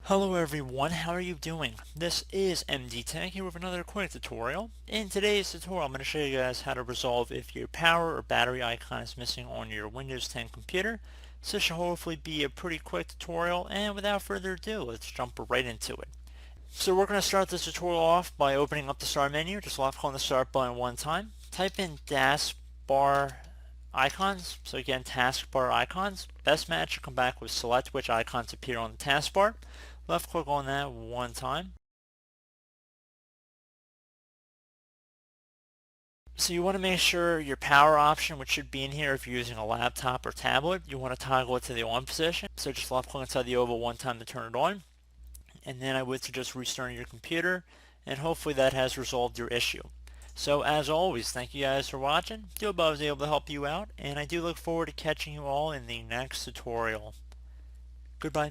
Hello everyone, how are you doing? This is MD Tech here with another quick tutorial. In today's tutorial I'm going to show you guys how to resolve if your power or battery icon is missing on your Windows 10 computer. So this should hopefully be a pretty quick tutorial, and without further ado, let's jump right into it. So we're going to start this tutorial off by opening up the start menu. Just left click on the start button one time. Type in taskbar icons. So again, taskbar icons. Best match should come back with select which icons appear on the taskbar. Left click on that one time. So you want to make sure your power option, which should be in here if you're using a laptop or tablet, you want to toggle it to the on position. So just left click inside the oval one time to turn it on. And then I would suggest restarting your computer, and hopefully that has resolved your issue. So as always, thank you guys for watching. Do hope I was able to help you out, and I do look forward to catching you all in the next tutorial. Goodbye.